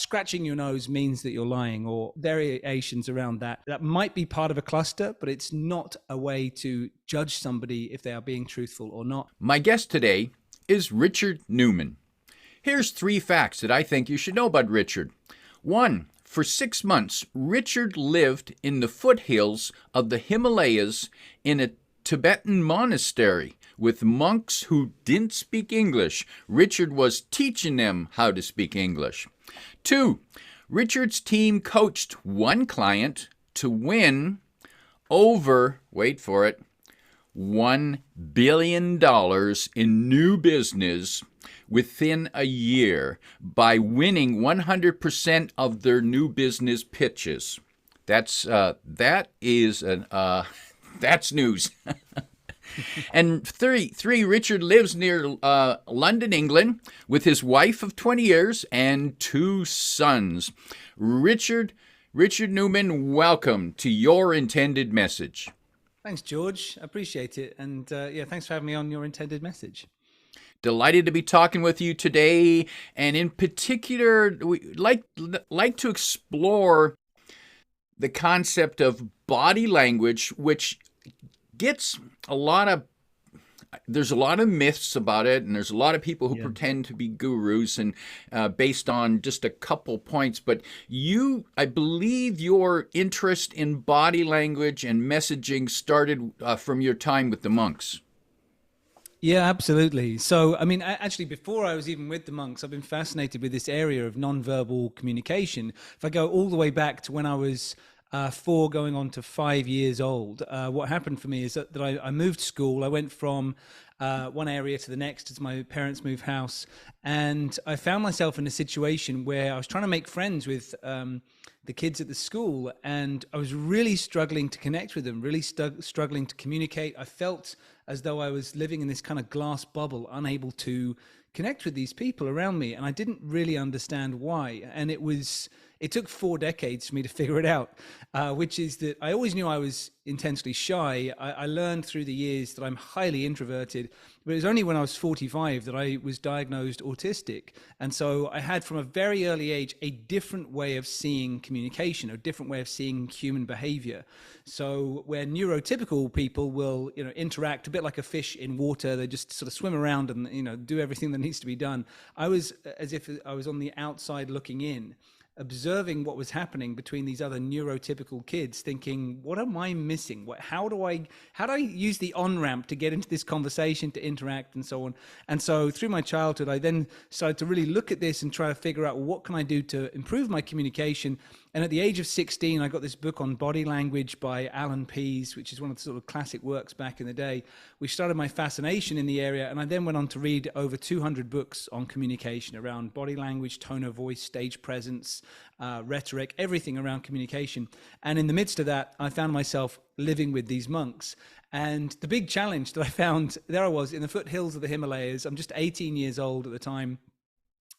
scratching your nose means that you're lying, or variations around that. That might be part of a cluster, but it's not a way to judge somebody if they are being truthful or not. My guest today is Richard Newman. Here's 3 facts that I think you should know about Richard. 1, for 6 months, Richard lived in the foothills of the Himalayas in a Tibetan monastery with monks who didn't speak English. Richard was teaching them how to speak English. 2, Richard's team coached one client to win over, wait for it, $1 billion in new business within a year by winning 100% of their new business pitches. That's news. And 3, Richard lives near London, England, with his wife of 20 years and 2 sons. Richard Newman, welcome to Your Intended Message. Thanks, George. I appreciate it. And thanks for having me on Your Intended Message. Delighted to be talking with you today. And in particular, we like to explore the concept of body language, which gets there's a lot of myths about it, and there's a lot of people who pretend to be gurus and based on just a couple points. But I believe your interest in body language and messaging started from your time with the monks. Yeah, absolutely. So, I mean, actually, before I was even with the monks, I've been fascinated with this area of nonverbal communication. If I go all the way back to when I was 4 going on to 5 years old, what happened for me is that I moved school. I went from one area to the next as my parents moved house. And I found myself in a situation where I was trying to make friends with the kids at the school. And I was really struggling to connect with them, really struggling to communicate. I felt as though I was living in this kind of glass bubble, unable to connect with these people around me. And I didn't really understand why. And it took 4 decades for me to figure it out, which is that I always knew I was intensely shy. I learned through the years that I'm highly introverted, but it was only when I was 45 that I was diagnosed autistic. And so I had from a very early age a different way of seeing communication, a different way of seeing human behavior. So where neurotypical people will, interact a bit like a fish in water, they just sort of swim around and, do everything that needs to be done. I was as if I was on the outside looking in, observing what was happening between these other neurotypical kids, thinking, what am I missing? How do I use the on-ramp to get into this conversation, to interact and so on? And so through my childhood, I then started to really look at this and try to figure out, what can I do to improve my communication? And at the age of 16, I got this book on body language by Alan Pease, which is one of the sort of classic works back in the day, which started my fascination in the area. And I then went on to read over 200 books on communication around body language, tone of voice, stage presence, rhetoric, everything around communication. And in the midst of that, I found myself living with these monks. And the big challenge that I found, there I was in the foothills of the Himalayas. I'm just 18 years old at the time.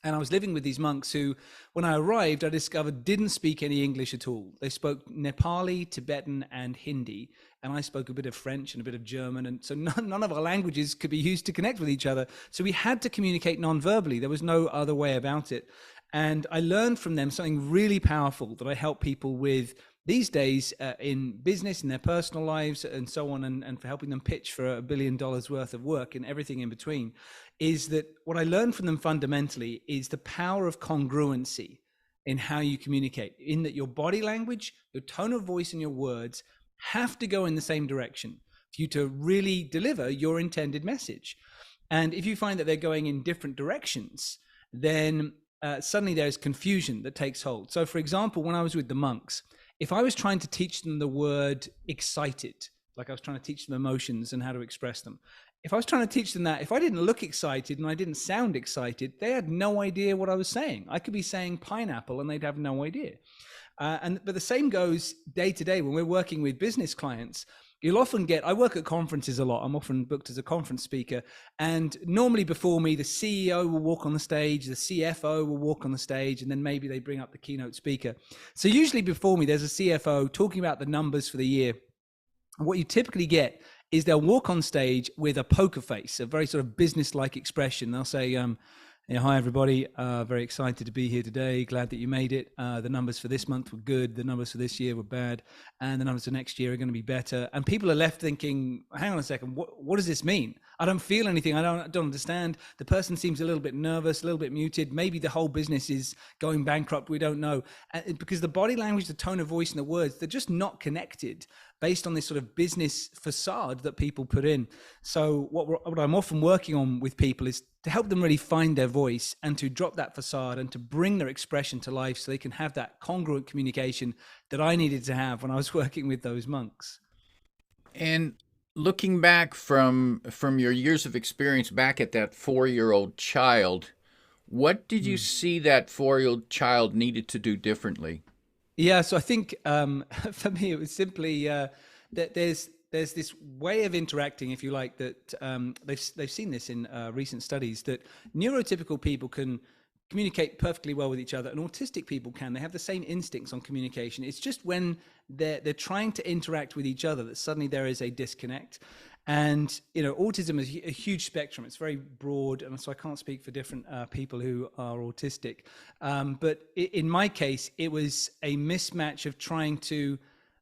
And I was living with these monks who, when I arrived, I discovered didn't speak any English at all. They spoke Nepali, Tibetan, and Hindi. And I spoke a bit of French and a bit of German. And so none of our languages could be used to connect with each other. So we had to communicate non-verbally. There was no other way about it. And I learned from them something really powerful that I help people with these days in business, in their personal lives and so on, and for helping them pitch for $1 billion worth of work and everything in between, is that what I learned from them fundamentally is the power of congruency in how you communicate, in that your body language, your tone of voice and your words have to go in the same direction for you to really deliver your intended message. And if you find that they're going in different directions, then suddenly there's confusion that takes hold. So for example, when I was with the monks, if I was trying to teach them the word excited, like I was trying to teach them emotions and how to express them, if I was trying to teach them that, if I didn't look excited and I didn't sound excited, they had no idea what I was saying. I could be saying pineapple and they'd have no idea. But the same goes day to day when we're working with business clients. You'll often get, I work at conferences a lot. I'm often booked as a conference speaker. And normally before me, the CEO will walk on the stage, the CFO will walk on the stage, and then maybe they bring up the keynote speaker. So usually before me, there's a CFO talking about the numbers for the year. And what you typically get is they'll walk on stage with a poker face, a very sort of business-like expression. They'll say, Yeah, hi everybody. Very excited to be here today. Glad that you made it. The numbers for this month were good. The numbers for this year were bad, and the numbers for next year are going to be better. And people are left thinking, "Hang on a second. What does this mean? I don't feel anything. I don't understand." The person seems a little bit nervous, a little bit muted. Maybe the whole business is going bankrupt. We don't know, because the body language, the tone of voice, and the words—they're just not connected based on this sort of business facade that people put in. So what I'm often working on with people is to help them really find their voice and to drop that facade and to bring their expression to life so they can have that congruent communication that I needed to have when I was working with those monks. And looking back from your years of experience back at that 4-year-old child, what did you see that 4-year-old child needed to do differently? Yeah, so I think for me it was simply that there's this way of interacting, if you like, that they've seen this in recent studies that neurotypical people can communicate perfectly well with each other, and autistic people can. They have the same instincts on communication. It's just when they're trying to interact with each other that suddenly there is a disconnect. And autism is a huge spectrum. It's very broad, and so I can't speak for different people who are autistic. But in my case, it was a mismatch of trying to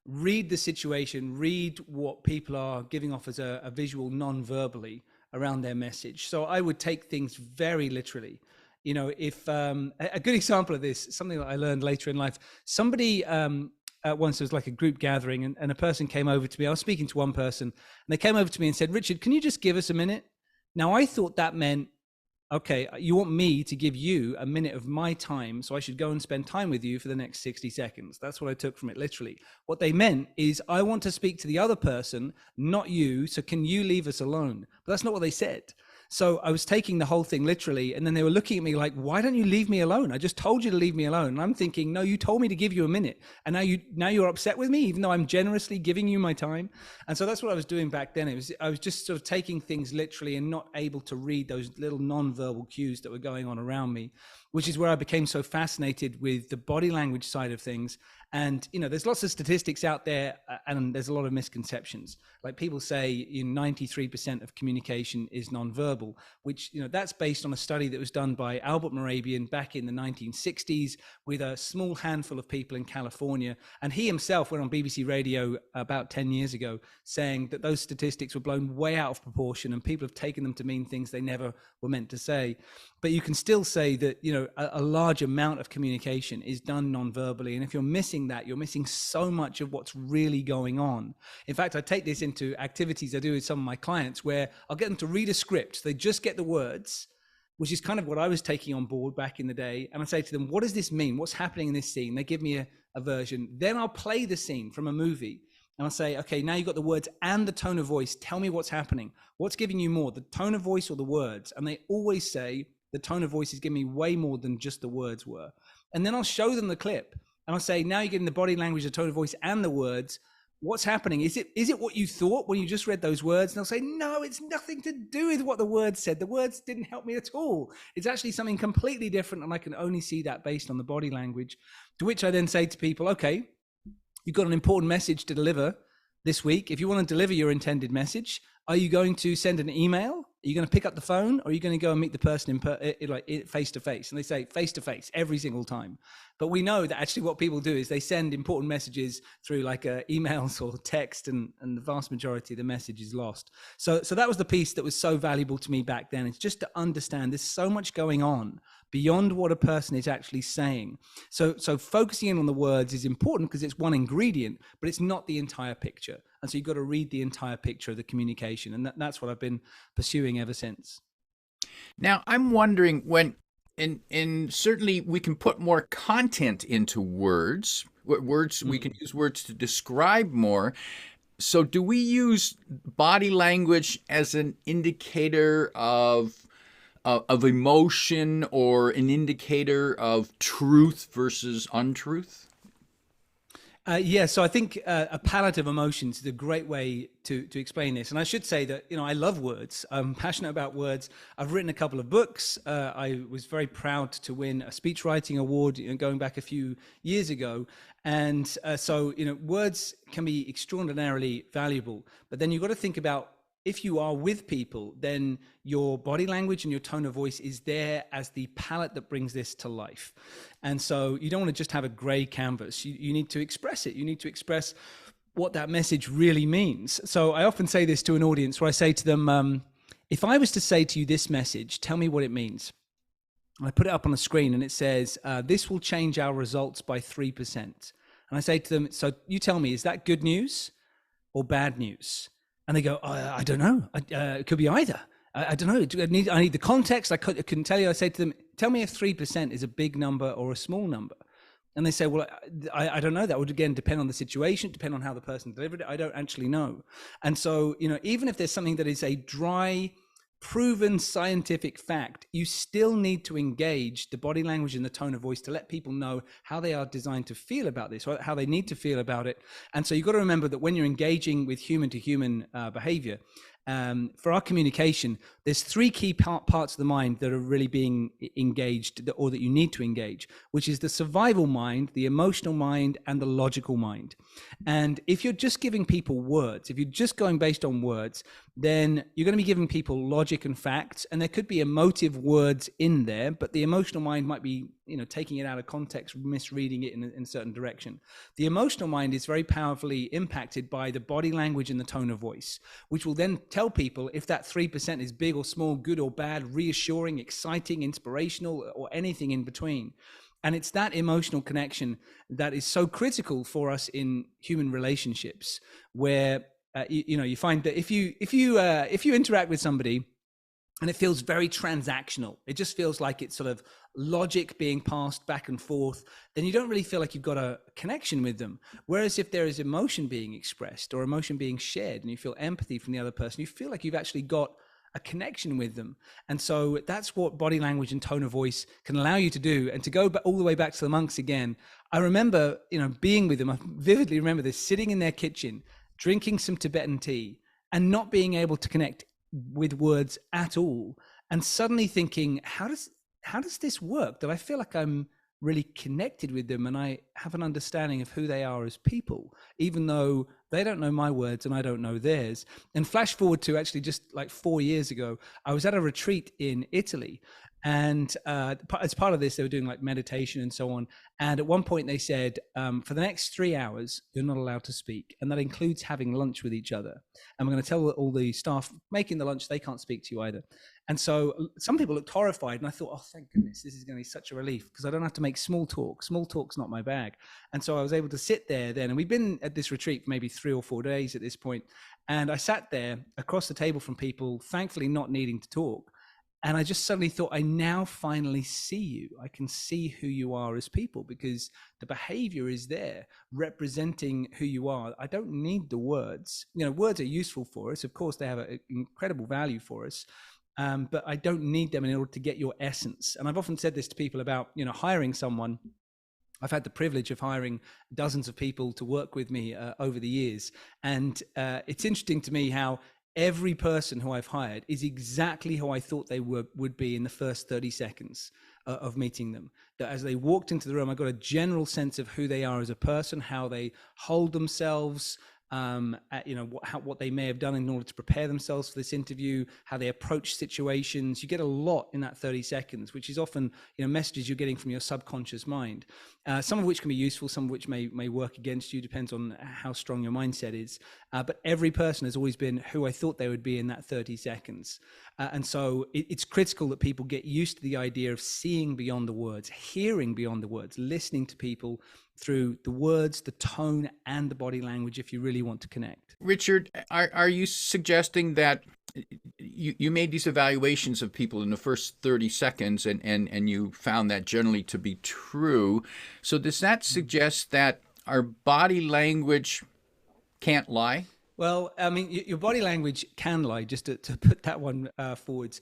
read the situation, read what people are giving off as a visual non-verbally around their message. So I would take things very literally. If a good example of this, something that I learned later in life, somebody once there was like a group gathering, and a person came over to me. I was speaking to one person, and they came over to me and said, "Richard, can you just give us a minute?" Now I thought that meant, okay, you want me to give you a minute of my time, so I should go and spend time with you for the next 60 seconds. That's what I took from it, literally. What they meant is, I want to speak to the other person, not you, so can you leave us alone? But that's not what they said. So I was taking the whole thing literally, and then they were looking at me like, "Why don't you leave me alone? I just told you to leave me alone." And I'm thinking, no, you told me to give you a minute, and now you're upset with me, even though I'm generously giving you my time. And so that's what I was doing back then. I was just sort of taking things literally and not able to read those little non-verbal cues that were going on around me, which is where I became so fascinated with the body language side of things. And there's lots of statistics out there, and there's a lot of misconceptions. Like people say, 93% of communication is nonverbal, which that's based on a study that was done by Albert Morabian back in the 1960s with a small handful of people in California. And he himself went on BBC Radio about 10 years ago saying that those statistics were blown way out of proportion, and people have taken them to mean things they never were meant to say. But you can still say that a large amount of communication is done non-verbally, and if you're missing that, you're missing so much of what's really going on. In fact, I take this into activities I do with some of my clients where I'll get them to read a script. They just get the words, which is kind of what I was taking on board back in the day. And I say to them, "What does this mean? What's happening in this scene?" They give me a version. Then I'll play the scene from a movie. And I'll say, "Okay, now you've got the words and the tone of voice. Tell me what's happening. What's giving you more, the tone of voice or the words?" And they always say, "The tone of voice is giving me way more than just the words were." And then I'll show them the clip, and I'll say, "Now you're getting the body language, the tone of voice, and the words. What's happening? Is it what you thought when you just read those words?" And they'll say, "No, it's nothing to do with what the words said. The words didn't help me at all. It's actually something completely different, and I can only see that based on the body language." To which I then say to people, "Okay, you've got an important message to deliver this week. If you want to deliver your intended message, are you going to send an email? Are you going to pick up the phone, or are you going to go and meet the person face to face?" And they say face to face every single time. But we know that actually what people do is they send important messages through like emails or text, and the vast majority of the message is lost. So that was the piece that was so valuable to me back then. It's just to understand there's so much going on beyond what a person is actually saying. So focusing in on the words is important because it's one ingredient, but it's not the entire picture. And so you've got to read the entire picture of the communication. And that's what I've been pursuing ever since. Now, I'm wondering and certainly we can put more content into words. We can use words to describe more. So do we use body language as an indicator of emotion, or an indicator of truth versus untruth? Yeah, so I think a palette of emotions is a great way to explain this. And I should say that, I love words. I'm passionate about words. I've written a couple of books. I was very proud to win a speechwriting award going back a few years ago. And so, words can be extraordinarily valuable. But then you've got to think about if you are with people, then your body language and your tone of voice is there as the palette that brings this to life. And so you don't want to just have a gray canvas. You need to express it. You need to express what that message really means. So I often say this to an audience where I say to them, if I was to say to you this message, tell me what it means. I put it up on the screen and it says, this will change our results by 3%. And I say to them, so you tell me, is that good news or bad news? And they go, I don't know. It could be either. I don't know. I need the context. I couldn't tell you. I say to them, tell me if 3% is a big number or a small number. And they say, well, I don't know. That would, again, depend on the situation, depend on how the person delivered it. I don't actually know. And so, even if there's something that is a dry, proven scientific fact, you still need to engage the body language and the tone of voice to let people know how they are designed to feel about this, or how they need to feel about it. And so you've got to remember that when you're engaging with human to human behavior, for our communication, there's three key parts of the mind that are really being engaged, or that you need to engage, which is the survival mind, the emotional mind, and the logical mind. And if you're just giving people words, if you're just going based on words, then you're going to be giving people logic and facts, and there could be emotive words in there, but the emotional mind might be, taking it out of context, misreading it in a certain direction. The emotional mind is very powerfully impacted by the body language and the tone of voice, which will then tell people if that 3% is big or small, good or bad, reassuring, exciting, inspirational, or anything in between. And it's that emotional connection that is so critical for us in human relationships, where you find that if you interact with somebody and it feels very transactional, it just feels like it's sort of logic being passed back and forth, then you don't really feel like you've got a connection with them. Whereas if there is emotion being expressed or emotion being shared and you feel empathy from the other person, you feel like you've actually got a connection with them. And so that's what body language and tone of voice can allow you to do. And to go all the way back to the monks again, I remember, being with them. I vividly remember this, sitting in their kitchen, drinking some Tibetan tea and not being able to connect with words at all. And suddenly thinking, how does this work? That I feel like I'm really connected with them and I have an understanding of who they are as people, even though they don't know my words and I don't know theirs. And flash forward to actually just like 4 years ago, I was at a retreat in Italy. And as part of this, they were doing like meditation and so on. And at one point they said, for the next 3 hours, you're not allowed to speak. And that includes having lunch with each other. And we're going to tell all the staff making the lunch, they can't speak to you either. And so some people looked horrified. And I thought, oh, thank goodness, this is going to be such a relief because I don't have to make small talk. Small talk's not my bag. And so I was able to sit there then. And we've been at this retreat for maybe 3 or 4 days at this point. And I sat there across the table from people, thankfully not needing to talk. And I just suddenly thought, I now finally see you. I can see who you are as people because the behavior is there representing who you are. I don't need the words. Words are useful for us. Of course, they have an incredible value for us. But I don't need them in order to get your essence. And I've often said this to people about, hiring someone. I've had the privilege of hiring dozens of people to work with me over the years. And it's interesting to me how every person who I've hired is exactly who I thought they would be in the first 30 seconds of meeting them. That as they walked into the room, I got a general sense of who they are as a person, how they hold themselves, what they may have done in order to prepare themselves for this interview, how they approach situations. You get a lot in that 30 seconds, which is often messages you're getting from your subconscious mind, some of which can be useful, some of which may work against you, depends on how strong your mindset is, but every person has always been who I thought they would be in that 30 seconds. And so it's critical that people get used to the idea of seeing beyond the words, hearing beyond the words, listening to people through the words, the tone, and the body language if you really want to connect. Richard, are you suggesting that you made these evaluations of people in the first 30 seconds and you found that generally to be true? So does that suggest that our body language can't lie? Well, I mean, your body language can lie, just to put that one forwards.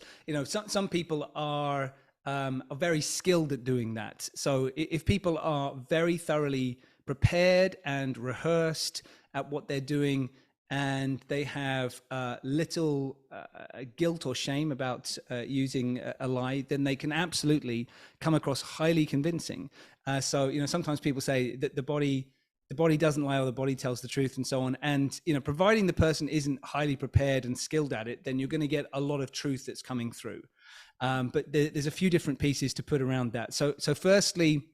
Some people are very skilled at doing that. So if people are very thoroughly prepared and rehearsed at what they're doing, and they have little guilt or shame about using a lie, then they can absolutely come across highly convincing. So sometimes people say that the body the body doesn't lie or the body tells the truth and so on. And, providing the person isn't highly prepared and skilled at it, then you're going to get a lot of truth that's coming through. But there's a few different pieces to put around that. So firstly,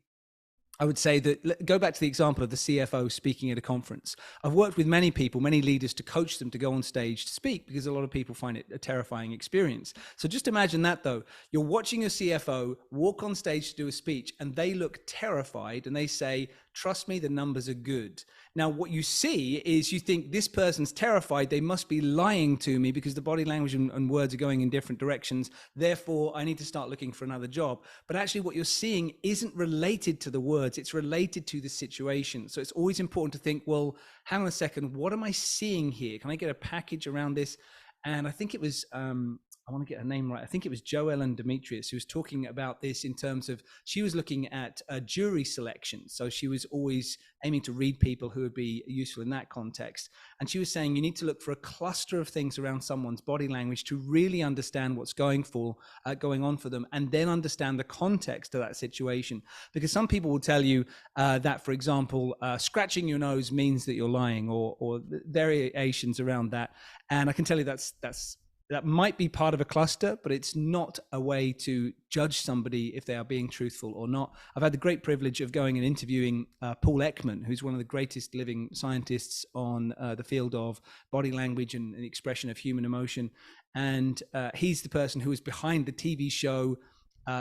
I would say that, go back to the example of the CFO speaking at a conference. I've worked with many people, many leaders, to coach them to go on stage to speak, because a lot of people find it a terrifying experience. So just imagine that, though. You're watching your CFO walk on stage to do a speech, and they look terrified, and they say, "Trust me, the numbers are good." Now, what you see is, you think, this person's terrified. They must be lying to me, because the body language and words are going in different directions. Therefore, I need to start looking for another job. But actually, what you're seeing isn't related to the words. It's related to the situation. So it's always important to think, well, hang on a second. What am I seeing here? Can I get a package around this? And I think it was, I want to get her name right. I think it was Joellen Demetrius who was talking about this, in terms of, she was looking at jury selection. So she was always aiming to read people who would be useful in that context. And she was saying you need to look for a cluster of things around someone's body language to really understand what's going on for them, and then understand the context of that situation. Because some people will tell you that, for example, scratching your nose means that you're lying, or variations around that. And I can tell you that might be part of a cluster, but it's not a way to judge somebody if they are being truthful or not. I've had the great privilege of going and interviewing Paul Ekman, who's one of the greatest living scientists on the field of body language and the expression of human emotion. And he's the person who was behind the TV show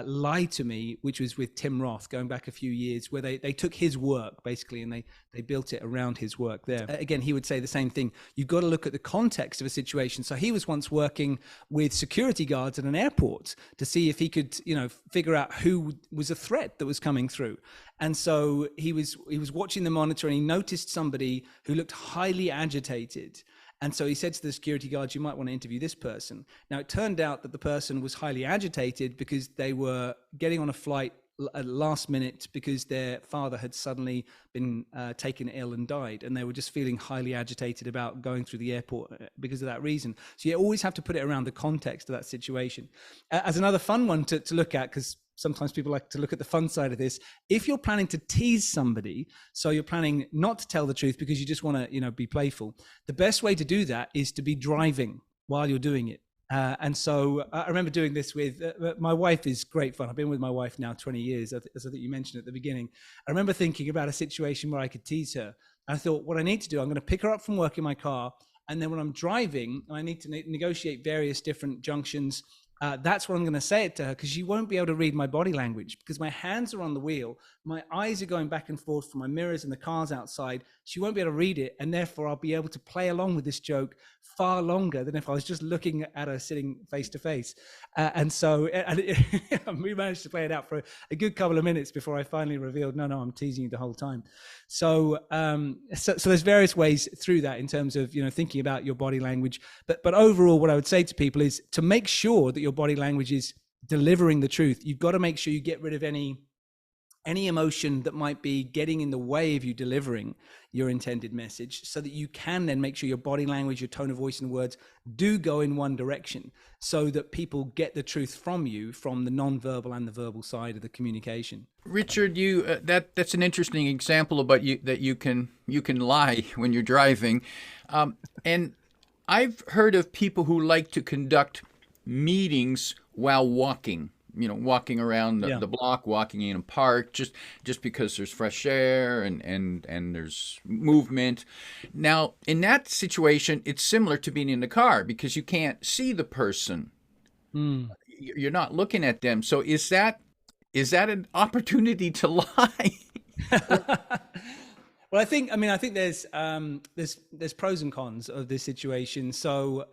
Lie to Me, which was with Tim Roth, going back a few years, where they took his work basically, and they built it around his work there. Again, he would say the same thing. You've got to look at the context of a situation. So he was once working with security guards at an airport to see if he could, figure out who was a threat that was coming through. And so he was watching the monitor, and he noticed somebody who looked highly agitated. And so he said to the security guards, "You might want to interview this person." Now, it turned out that the person was highly agitated because they were getting on a flight at last minute, because their father had suddenly been taken ill and died. And they were just feeling highly agitated about going through the airport because of that reason. So you always have to put it around the context of that situation. As another fun one to look at, because sometimes people like to look at the fun side of this. If you're planning to tease somebody, so you're planning not to tell the truth because you just want to, be playful, the best way to do that is to be driving while you're doing it. And so I remember doing this with my wife. Is great fun. I've been with my wife now 20 years, as I think you mentioned at the beginning. I remember thinking about a situation where I could tease her. I thought, what I need to do, I'm going to pick her up from work in my car. And then when I'm driving, I need to negotiate various different junctions. That's what I'm going to say it to her, because she won't be able to read my body language, because my hands are on the wheel. My eyes are going back and forth from my mirrors and the cars outside. She won't be able to read it. And therefore, I'll be able to play along with this joke far longer than if I was just looking at her sitting face to face. And so we managed to play it out for a good couple of minutes before I finally revealed, no, I'm teasing you the whole time. So there's various ways through that in terms of, thinking about your body language. But overall, what I would say to people is to make sure that your body language is delivering the truth. You've got to make sure you get rid of any emotion that might be getting in the way of you delivering your intended message, so that you can then make sure your body language, your tone of voice and words do go in one direction, so that people get the truth from you, from the nonverbal and the verbal side of the communication. Richard, that's an interesting example about that you can lie when you're driving, and I've heard of people who like to conduct meetings while walking. Walking around the block, walking in a park, just because there's fresh air and there's movement. Now, in that situation, it's similar to being in the car, because you can't see the person. You're not looking at them. So is that an opportunity to lie? Well, I think there's pros and cons of this situation. So,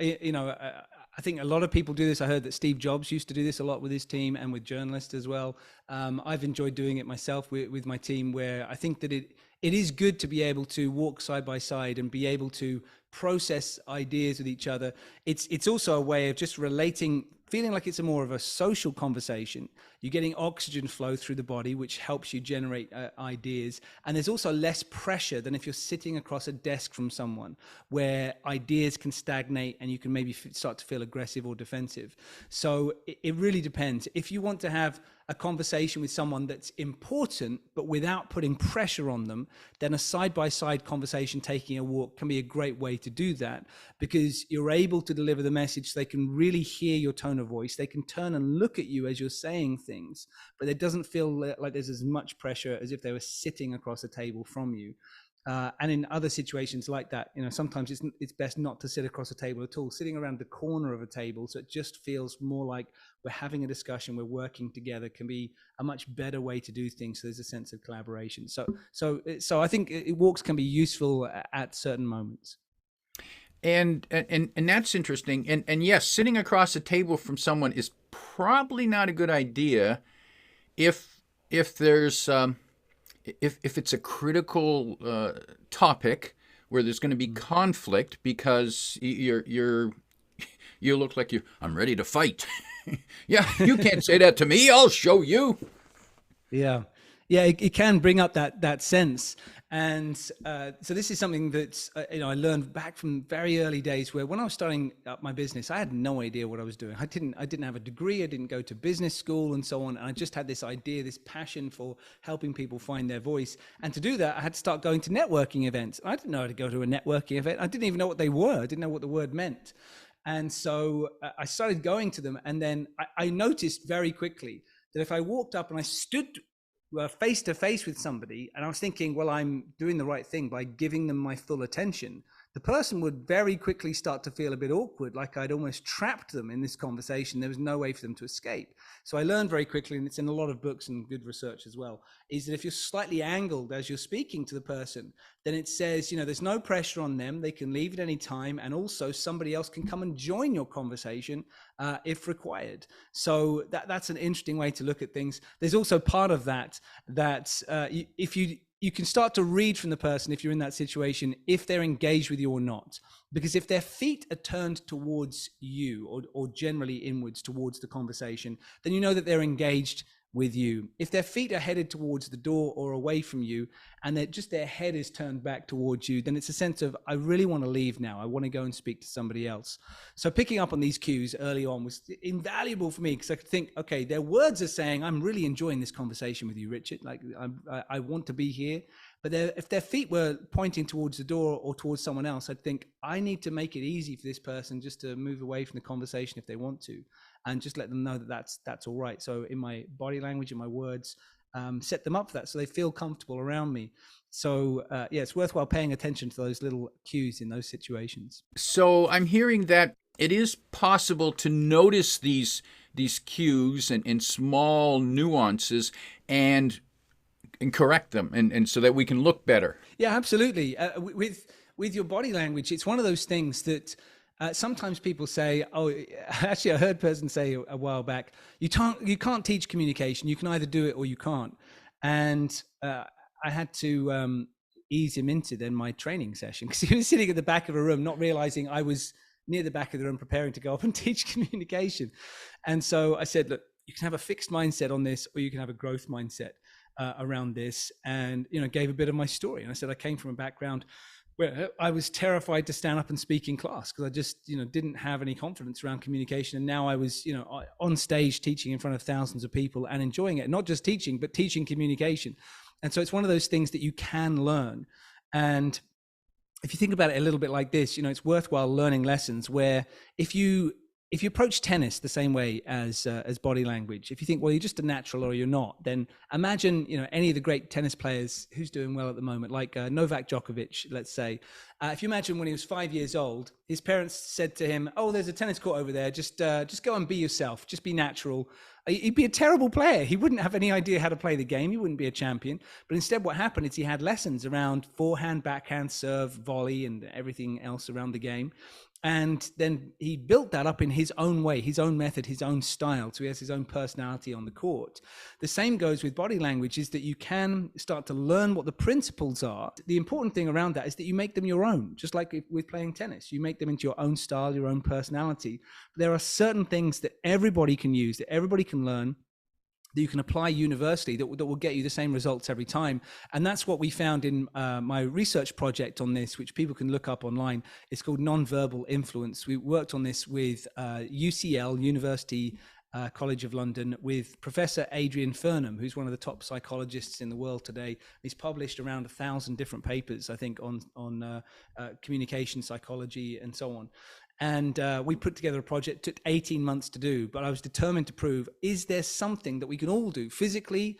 I think a lot of people do this. I heard that Steve Jobs used to do this a lot with his team and with journalists as well. I've enjoyed doing it myself with my team, where I think that it is good to be able to walk side by side and be able to process ideas with each other. It's also a way of just relating, feeling like it's more of a social conversation. You're getting oxygen flow through the body, which helps you generate ideas. And there's also less pressure than if you're sitting across a desk from someone, where ideas can stagnate and you can maybe start to feel aggressive or defensive. So it really depends. If you want to have a conversation with someone that's important, but without putting pressure on them, then a side-by-side conversation, taking a walk, can be a great way to do that, because you're able to deliver the message. They can really hear your tone of voice. They can turn and look at you as you're saying things, but it doesn't feel like there's as much pressure as if they were sitting across a table from you. And in other situations like that, sometimes it's best not to sit across a table at all, sitting around the corner of a table, so it just feels more like we're having a discussion, we're working together, can be a much better way to do things. So there's a sense of collaboration. So I think walks can be useful at certain moments. And that's interesting. And yes, sitting across a table from someone is probably not a good idea if there's if it's a critical topic where there's going to be conflict, because you look like I'm ready to fight. Yeah, you can't say that to me. I'll show you. Yeah. It can bring up that sense. And so this is something that I learned back from very early days, where when I was starting up my business, I had no idea what I was doing. I didn't have a degree. I didn't go to business school and so on. And I just had this idea, this passion for helping people find their voice. And to do that, I had to start going to networking events. I didn't know how to go to a networking event. I didn't even know what they were. I didn't know what the word meant. And so I started going to them. And then I noticed very quickly that if I walked up and I stood face to face with somebody, and I was thinking, well, I'm doing the right thing by giving them my full attention, the person would very quickly start to feel a bit awkward, like I'd almost trapped them in this conversation. There was no way for them to escape. So I learned very quickly, and it's in a lot of books and good research as well, is that if you're slightly angled as you're speaking to the person, then it says, there's no pressure on them. They can leave at any time. And also somebody else can come and join your conversation if required. So that's an interesting way to look at things. There's also part of that if you can start to read from the person, if you're in that situation, if they're engaged with you or not. Because if their feet are turned towards you, or generally inwards towards the conversation, then you know that they're engaged with you. If their feet are headed towards the door or away from you, and their head is turned back towards you, then it's a sense of, I really want to leave now. I want to go and speak to somebody else. So picking up on these cues early on was invaluable for me, because I could think, okay, their words are saying, I'm really enjoying this conversation with you, Richard. Like, I want to be here. But if their feet were pointing towards the door or towards someone else, I'd think, I need to make it easy for this person just to move away from the conversation if they want to, and just let them know that that's all right. So in my body language and my words, set them up for that so they feel comfortable around me. So it's worthwhile paying attention to those little cues in those situations. So I'm hearing that it is possible to notice these cues and small nuances and correct them, and so that we can look better. Yeah, absolutely. With your body language, it's one of those things that sometimes people say, actually I heard a person say a while back, you can't teach communication. You can either do it or you can't. And I had to ease him into then my training session, because he was sitting at the back of a room, not realizing I was near the back of the room preparing to go up and teach communication. And so I said, look, you can have a fixed mindset on this, or you can have a growth mindset around this. And, gave a bit of my story. And I said, I came from a background where I was terrified to stand up and speak in class, because I just, didn't have any confidence around communication. And now I was, on stage teaching in front of thousands of people and enjoying it, not just teaching, but teaching communication. And so it's one of those things that you can learn. And if you think about it a little bit like this, it's worthwhile learning lessons where if you approach tennis the same way as body language, if you think, well, you're just a natural or you're not, then imagine, any of the great tennis players who's doing well at the moment, like Novak Djokovic, let's say. If you imagine when he was 5 years old, his parents said to him, oh, there's a tennis court over there. Just go and be yourself. Just be natural. He'd be a terrible player. He wouldn't have any idea how to play the game. He wouldn't be a champion. But instead, what happened is he had lessons around forehand, backhand, serve, volley, and everything else around the game. And then he built that up in his own way, his own method, his own style. So he has his own personality on the court. The same goes with body language, is that you can start to learn what the principles are. The important thing around that is that you make them your own, just like with playing tennis. You make them into your own style, your own personality. There are certain things that everybody can use, that everybody can learn, that you can apply universally, that will get you the same results every time. And that's what we found in my research project on this, which people can look up online. It's called Nonverbal Influence. We worked on this with UCL, University College of London with Professor Adrian Furnham, who's one of the top psychologists in the world today. He's published around 1,000 different papers, I think, on communication psychology and so on. And we put together a project, took 18 months to do, but I was determined to prove, is there something that we can all do physically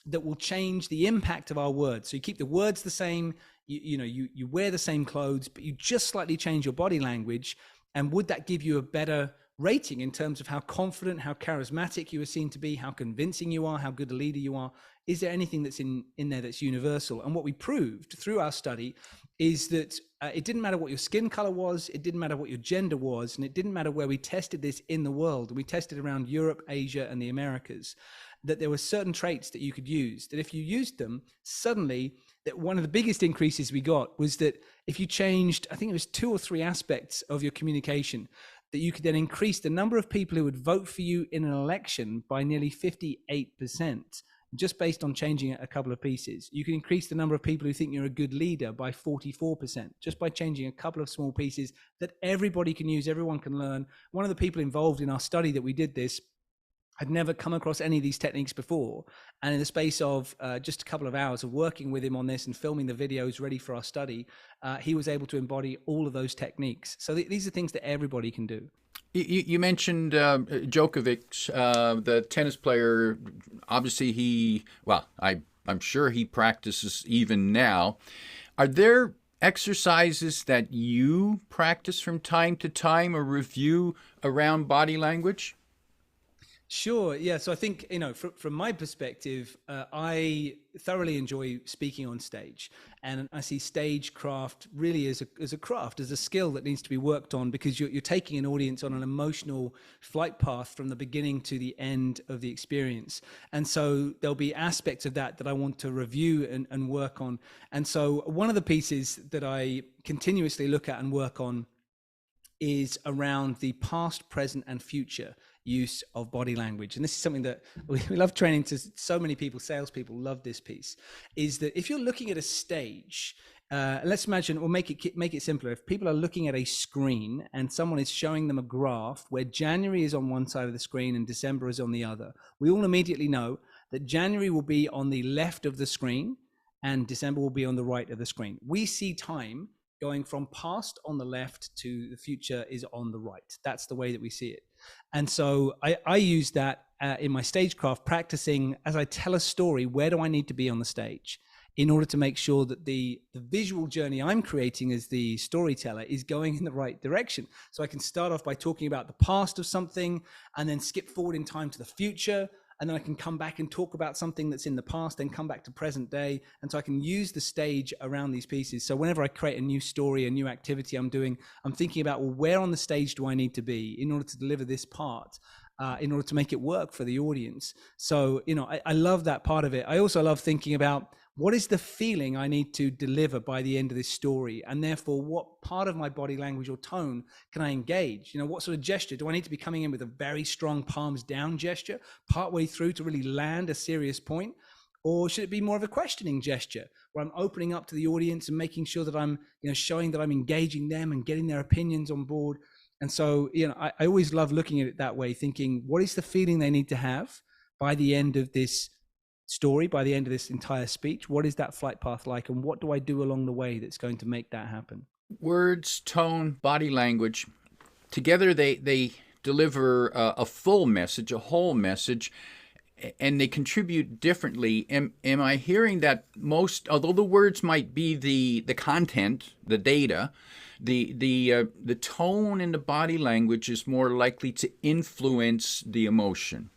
that will change the impact of our words? So you keep the words the same, you wear the same clothes, but you just slightly change your body language. And would that give you a better rating in terms of how confident, how charismatic you are seen to be, how convincing you are, how good a leader you are? Is there anything that's in there that's universal? And what we proved through our study is that it didn't matter what your skin color was, it didn't matter what your gender was, and it didn't matter where we tested this in the world. We tested around Europe, Asia, and the Americas, that there were certain traits that you could use, that if you used them, suddenly, that one of the biggest increases we got was that if you changed, I think it was 2 or 3 aspects of your communication, that you could then increase the number of people who would vote for you in an election by nearly 58%, just based on changing a couple of pieces. You can increase the number of people who think you're a good leader by 44%, just by changing a couple of small pieces that everybody can use, everyone can learn. One of the people involved in our study that we did this had never come across any of these techniques before. And in the space of just a couple of hours of working with him on this and filming the videos ready for our study, he was able to embody all of those techniques. So these are things that everybody can do. You mentioned Djokovic, the tennis player. Obviously, I'm sure he practices even now. Are there exercises that you practice from time to time or review around body language? Sure. Yeah. So I think, from my perspective, I thoroughly enjoy speaking on stage, and I see stagecraft really as a craft, as a skill that needs to be worked on, because you're taking an audience on an emotional flight path from the beginning to the end of the experience. And so there'll be aspects of that I want to review and work on. And so one of the pieces that I continuously look at and work on is around the past, present, and future use of body language. And this is something that we love training to so many people, salespeople love this piece, is that if you're looking at a stage, let's imagine, or make it simpler. If people are looking at a screen and someone is showing them a graph where January is on one side of the screen and December is on the other, we all immediately know that January will be on the left of the screen and December will be on the right of the screen. We see time going from past on the left to the future is on the right. That's the way that we see it. And so I use that in my stagecraft, practicing as I tell a story, where do I need to be on the stage in order to make sure that the visual journey I'm creating as the storyteller is going in the right direction. So I can start off by talking about the past of something and then skip forward in time to the future. And then I can come back and talk about something that's in the past, then come back to present day. And so I can use the stage around these pieces. So whenever I create a new story, a new activity I'm doing, I'm thinking about, well, where on the stage do I need to be in order to deliver this part, in order to make it work for the audience? So, I love that part of it. I also love thinking about, what is the feeling I need to deliver by the end of this story? And therefore, what part of my body language or tone can I engage? What sort of gesture? Do I need to be coming in with a very strong palms down gesture partway through to really land a serious point? Or should it be more of a questioning gesture where I'm opening up to the audience and making sure that I'm, showing that I'm engaging them and getting their opinions on board? And so, I always love looking at it that way, thinking, what is the feeling they need to have by the end of this story, by the end of this entire speech? What is that flight path like, and what do I do along the way that's going to make that happen? Words, tone, body language, together they deliver a full message, a whole message, and they contribute differently. Am I hearing that although the words might be the content, the data, the tone in the body language is more likely to influence the emotion?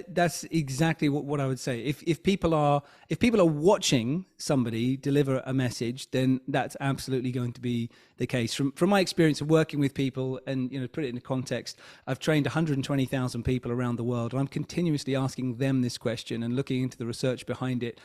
That's exactly what I would say. If people are watching somebody deliver a message, then that's absolutely going to be the case. From my experience of working with people, and put it into context, I've trained 120,000 people around the world, and I'm continuously asking them this question and looking into the research behind it.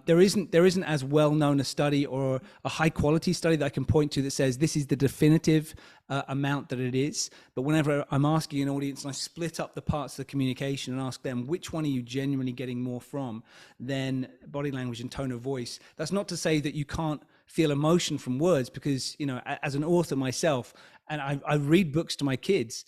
There isn't as well known a study or a high quality study that I can point to that says this is the definitive amount that it is. But whenever I'm asking an audience and I split up the parts of the communication and ask them, which one are you genuinely getting more from, then body language and tone of voice. That's not to say that you can't feel emotion from words, because as an author myself, and I read books to my kids,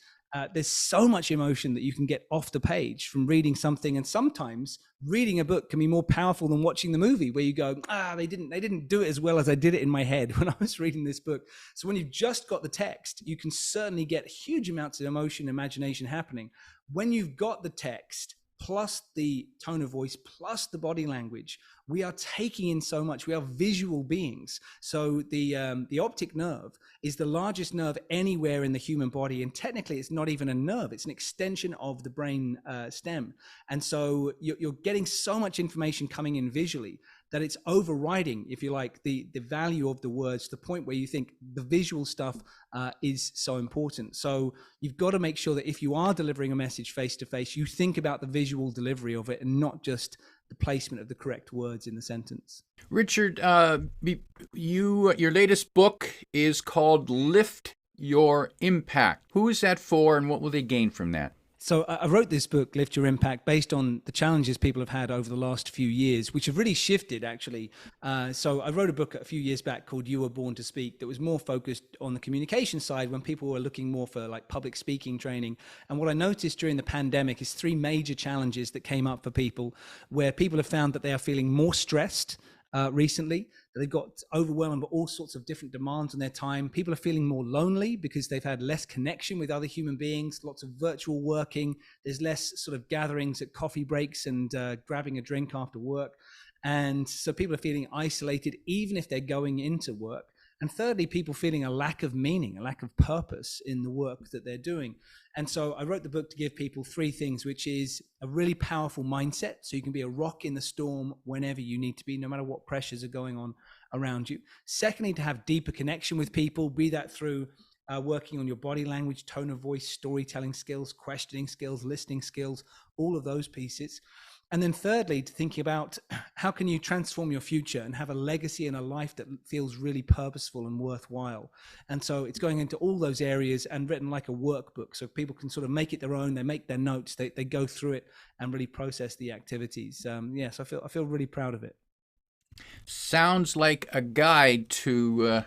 there's so much emotion that you can get off the page from reading something, and sometimes reading a book can be more powerful than watching the movie, where you go, they didn't do it as well as I did it in my head when I was reading this book. So when you've just got the text, you can certainly get huge amounts of emotion, imagination happening. When you've got the text plus the tone of voice plus the body language, we are taking in so much. We are visual beings. So the optic nerve is the largest nerve anywhere in the human body, and technically it's not even a nerve, it's an extension of the brain stem. And so you're getting so much information coming in visually that it's overriding, if you like, the value of the words, to the point where you think the visual stuff is so important. So you've got to make sure that if you are delivering a message face to face, you think about the visual delivery of it and not just the placement of the correct words in the sentence. Richard, your latest book is called Lift Your Impact. Who is that for, and what will they gain from that? So I wrote this book, Lift Your Impact, based on the challenges people have had over the last few years, which have really shifted, actually. So I wrote a book a few years back called You Were Born to Speak that was more focused on the communication side, when people were looking more for like public speaking training. And what I noticed during the pandemic is three major challenges that came up for people, where people have found that they are feeling more stressed recently, that they've got overwhelmed by all sorts of different demands on their time. People are feeling more lonely because they've had less connection with other human beings, lots of virtual working. There's less sort of gatherings at coffee breaks and grabbing a drink after work. And so people are feeling isolated, even if they're going into work. And thirdly, people feeling a lack of meaning, a lack of purpose in the work that they're doing. And so I wrote the book to give people three things, which is a really powerful mindset, so you can be a rock in the storm whenever you need to be, no matter what pressures are going on around you. Secondly, to have deeper connection with people, be that through working on your body language, tone of voice, storytelling skills, questioning skills, listening skills, all of those pieces. And then thirdly, to thinking about how can you transform your future and have a legacy and a life that feels really purposeful and worthwhile. And so it's going into all those areas and written like a workbook, so people can sort of make it their own. They make their notes, they go through it and really process the activities. So I feel really proud of it. Sounds like a guide to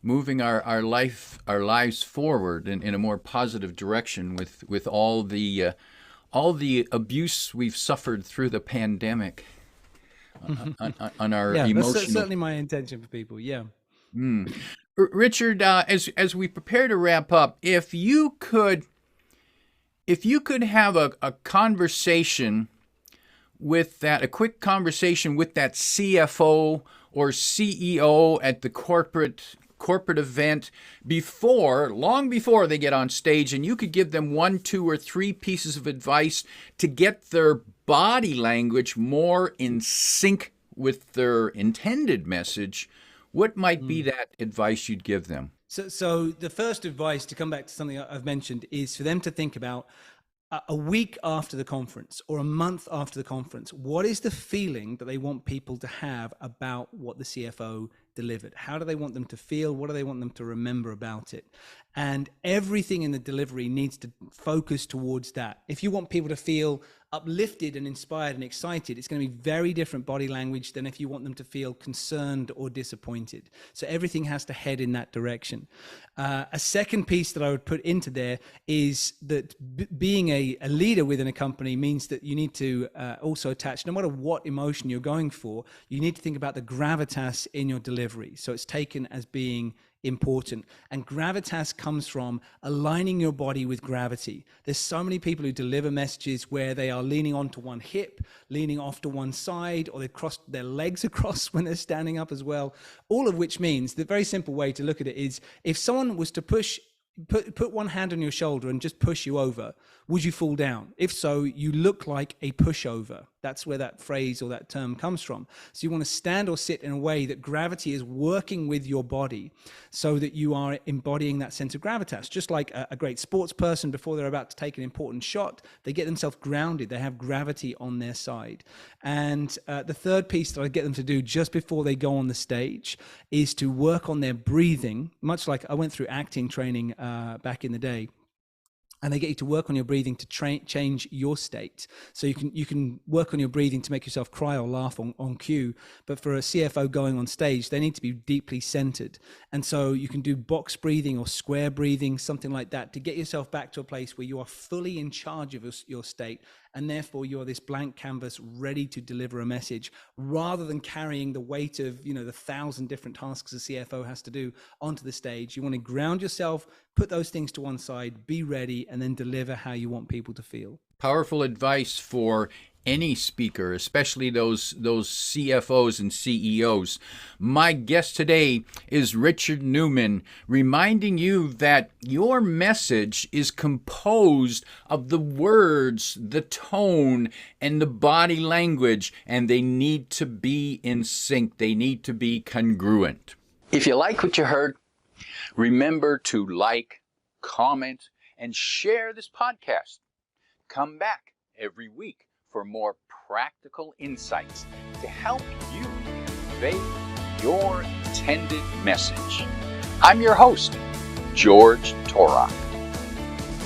moving our lives forward in a more positive direction with all the abuse we've suffered through the pandemic on our emotional. That's certainly my intention for people. Yeah. Richard, as we prepare to wrap up, if you could have a conversation a quick conversation with that CFO or CEO at the corporate event long before they get on stage, and you could give them 1, 2, or 3 pieces of advice to get their body language more in sync with their intended message, what might be that advice you'd give them? So the first advice, to come back to something I've mentioned, is for them to think about a week after the conference or a month after the conference, what is the feeling that they want people to have about what the CFO delivered? How do they want them to feel? What do they want them to remember about it? And everything in the delivery needs to focus towards that. If you want people to feel uplifted and inspired and excited, it's going to be very different body language than if you want them to feel concerned or disappointed. So everything has to head in that direction. A second piece that I would put into there is that being a leader within a company means that you need to also attach, no matter what emotion you're going for, you need to think about the gravitas in your delivery. So it's taken as being important. And gravitas comes from aligning your body with gravity. There's so many people who deliver messages where they are leaning onto one hip, leaning off to one side, or they've crossed their legs across when they're standing up as well. All of which means the very simple way to look at it is, if someone was to put one hand on your shoulder and just push you over, would you fall down? If so, you look like a pushover. That's where that phrase or that term comes from. So you want to stand or sit in a way that gravity is working with your body, so that you are embodying that sense of gravitas. Just like a great sports person, before they're about to take an important shot, they get themselves grounded. They have gravity on their side. And the third piece that I get them to do just before they go on the stage is to work on their breathing, much like I went through acting training back in the day. and they get you to work on your breathing to change your state. So you can work on your breathing to make yourself cry or laugh on cue. But for a CFO going on stage, they need to be deeply centered. And so you can do box breathing or square breathing, something like that, to get yourself back to a place where you are fully in charge of your state. And therefore you are this blank canvas ready to deliver a message, rather than carrying the weight of, the 1,000 different tasks a CFO has to do onto the stage. You want to ground yourself, put those things to one side, be ready, and then deliver how you want people to feel. Powerful advice for any speaker, especially those CFOs and CEOs. My guest today is Richard Newman, reminding you that your message is composed of the words, the tone, and the body language, and they need to be in sync. They need to be congruent. If you like what you heard, remember to like, comment, and share this podcast. Come back every week for more practical insights to help you convey your intended message. I'm your host, George Torok.